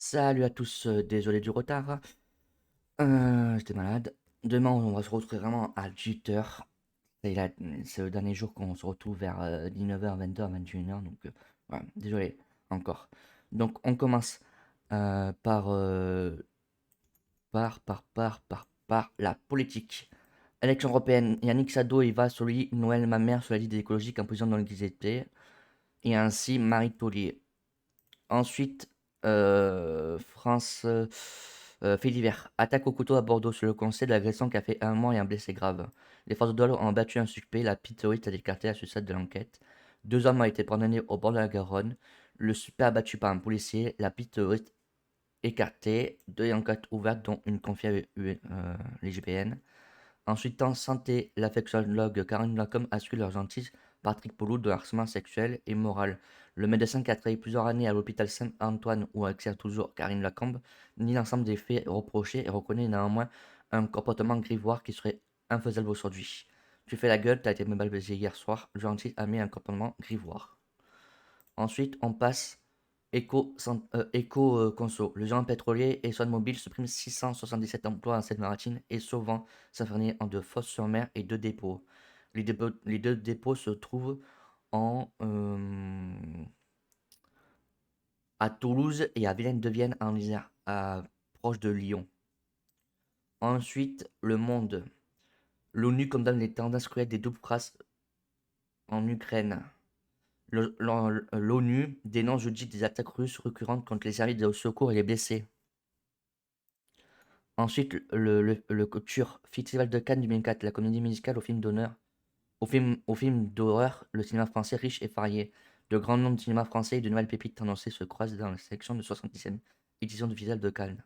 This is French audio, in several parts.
Salut à tous, désolé du retard. J'étais malade. Demain, on va se retrouver vraiment à 18h. C'est le dernier jour qu'on se retrouve vers 19h, 20h, 21h. Donc, voilà, désolé encore. Donc, on commence par la politique. Élection européenne. Yannick Jadot, Eva Soli, Noël Mamère sur la liste des écologiques en position dans l'église. Et ainsi Marie Taulier. Ensuite, France, faits divers. Attaque au couteau à Bordeaux sur le conseil de l'agression qui a fait un mort et un blessé grave. Les forces de l'ordre ont battu un suspect. La piste terroriste a été écartée à ce stade de l'enquête. Deux hommes ont été condamnés au bord de la Garonne. Le suspect abattu par un policier. La piste terroriste écartée. Deux enquêtes ouvertes, dont une confiée à l'IGPN. Ensuite, en santé, l'affectiologue Karine Lacombe a suivi l'urgentiste Patrick Poulou de harcèlement sexuel et moral. Le médecin qui a travaillé plusieurs années à l'hôpital Saint-Antoine où exerce toujours Karine Lacombe nie l'ensemble des faits reprochés et reconnaît néanmoins un comportement grivoire qui serait infaisable aujourd'hui. Tu fais la gueule, t'as été me baiser hier soir, l'urgentiste a mis un comportement grivoire. Ensuite, on passe Conso. Le géant pétrolier ExxonMobil supprime 677 emplois en Seine-Maritime et sauvant Saint-Fernier en de Fos-sur-Mer et deux dépôts. Les deux dépôts se trouvent en, à Toulouse et à Vilaine-de-Vienne en Isère, proche de Lyon. Ensuite, Le Monde. L'ONU condamne les tendances cruelles des doubles races en Ukraine. L'ONU dénonce jeudi des attaques russes récurrentes contre les services de secours et les blessés. Ensuite, le Culture Festival de Cannes 2004, la comédie musicale au film d'honneur, au film d'horreur, le cinéma français riche et varié. De grands noms de cinéma français et de nouvelles pépites annoncées se croisent dans la sélection de 77e édition du Festival de Cannes.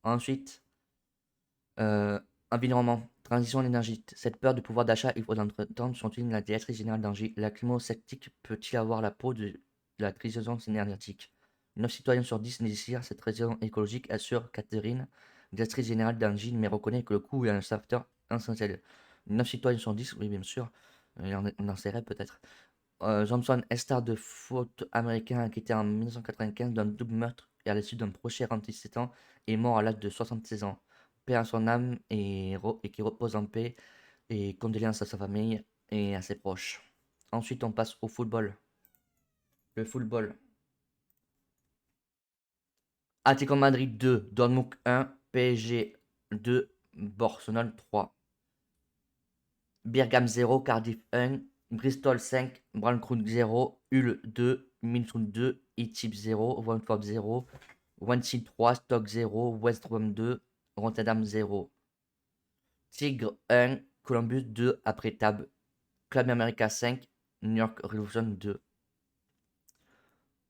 Ensuite, euh, environnement, transition énergétique. Cette peur du pouvoir d'achat, il faut d'entendre, souligne la directrice générale d'Engie. La climo-sceptique peut-il avoir la peau de la transition énergétique? 9 citoyens sur 10 désirent cette transition écologique, assure Catherine, directrice générale d'Engie, mais reconnaît que le coût est un facteur essentiel. 9 citoyens sur 10, oui, bien sûr. On en serait peut-être. Johnson, star de foot américain, acquitté en 1995 d'un double meurtre et à l'issue d'un procès 47 ans, est mort à l'âge de 76 ans. Paix à son âme et qui repose en paix, et condoléances à sa famille et à ses proches. Ensuite, on passe au football. Le football. Atlético Madrid 2, Dortmund 1, PSG 2, Barcelone 3. Birgham 0, Cardiff 1, Bristol 5, Braunkrug 0, Hull 2, Minson 2, Itip 0, Watford 0, Swansea 3, Stoke 0, West Brom 2, Rotterdam 0. Tigre 1, Columbus 2 après Tab, Club America 5, New York Revolution 2.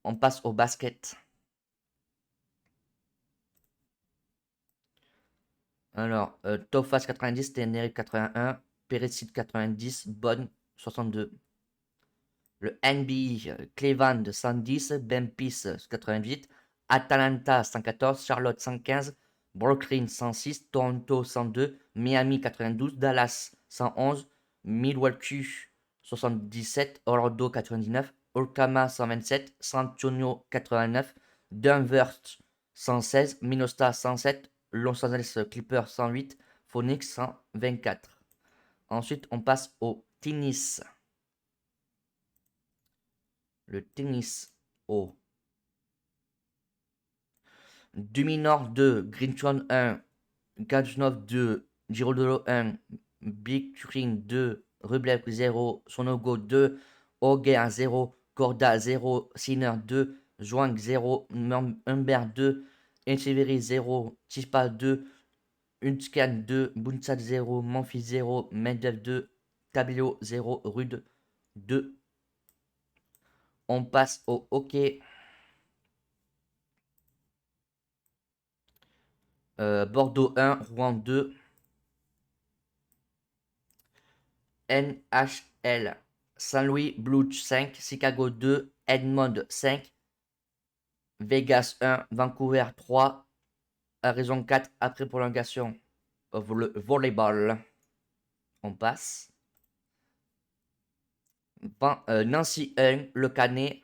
On passe au basket. Alors, Tofas 90, Tenerife 81, Perecid 90, Bonn 62. Le NBA, Cleveland 110, Memphis 88, Atlanta 114, Charlotte 115, Brooklyn 106, Toronto 102, Miami 92, Dallas 111, Milwaukee 77, Orlando 99, Oklahoma 127, San Antonio 89, Denver 116, Minnesota 107, Los Angeles Clippers 108, Phoenix 124. Ensuite, on passe au tennis. Le tennis au Duminor 2, Grinchon 1, Gajnov 2, Girololo 1, Big Turin 2, Rublev 0, Sonogo 2, Auger 0, Corda 0, Sinner 2, Zhuang 0, Humbert 2, Echeverry 0, Chispa 2, Unskan 2, Bunsat 0, Monfils 0, Mendev 2, Tabilo 0, Rude 2. On passe au hockey. Bordeaux 1, Rouen 2, NHL, Saint-Louis Blues 5, Chicago 2, Edmond 5, Vegas 1, Vancouver 3, Horizon 4 après prolongation. Le volleyball. On passe. Nancy 1, Le Canet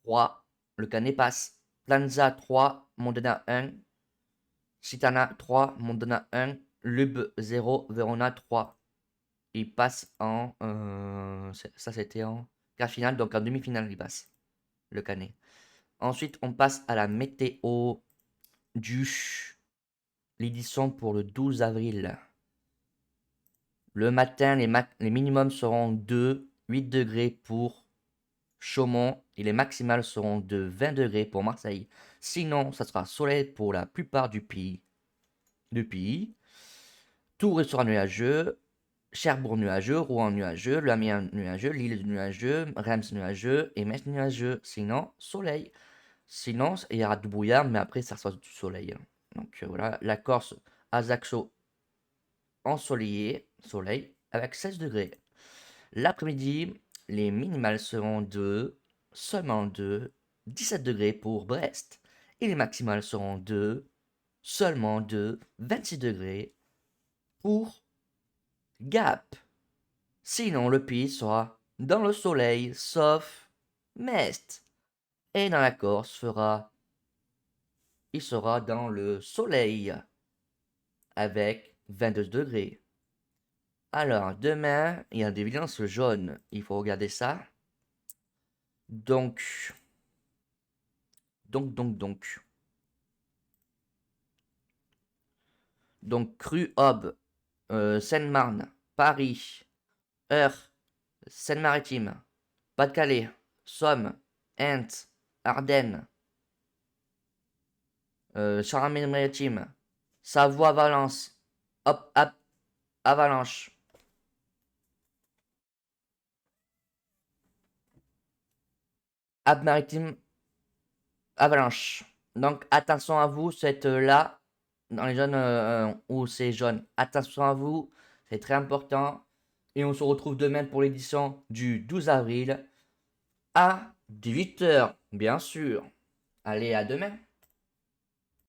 3. Le Canet passe. Planza 3, Modena 1. Citana 3, Modena 1. Lube 0, Verona 3. Il passe en... ça, c'était en quart finale, donc en demi-finale, il passe, le Canet. Ensuite, on passe à la météo du l'édition pour le 12 avril. Le matin, les minimums seront de 8 degrés pour Chaumont et les maximales seront de 20 degrés pour Marseille. Sinon, ça sera soleil pour la plupart du pays. Tours sera nuageux, Cherbourg nuageux, Rouen nuageux, Amiens nuageux, Lille nuageux, Reims nuageux et Metz nuageux. Sinon, soleil. Sinon, il y aura du brouillard, mais après, ça sera du soleil. Donc voilà, la Corse, Ajaccio, ensoleillé, soleil, avec 16 degrés. L'après-midi, les minimales seront de seulement de 17 degrés pour Brest. Et les maximales seront de seulement de 26 degrés pour Gap. Sinon, le pays sera dans le soleil, sauf Metz. Et dans la Corse, il sera dans le soleil, avec 22 degrés. Alors, demain, il y a des vidanges jaunes. Il faut regarder ça. Donc, donc. Donc, Cru, Aube, Seine-Marne, Paris, Eure, Seine-Maritime, Pas-de-Calais, Somme, Ent, Ardennes, Charente-Maritime, Savoie-Valence, Hop, Avalanche, Alpes-Maritimes, Avalanche. Donc, attention à vous, c'est là, dans les zones où c'est jaune. Attention à vous, c'est très important. Et on se retrouve demain pour l'édition du 12 avril à 18 h, bien sûr. Allez, à demain.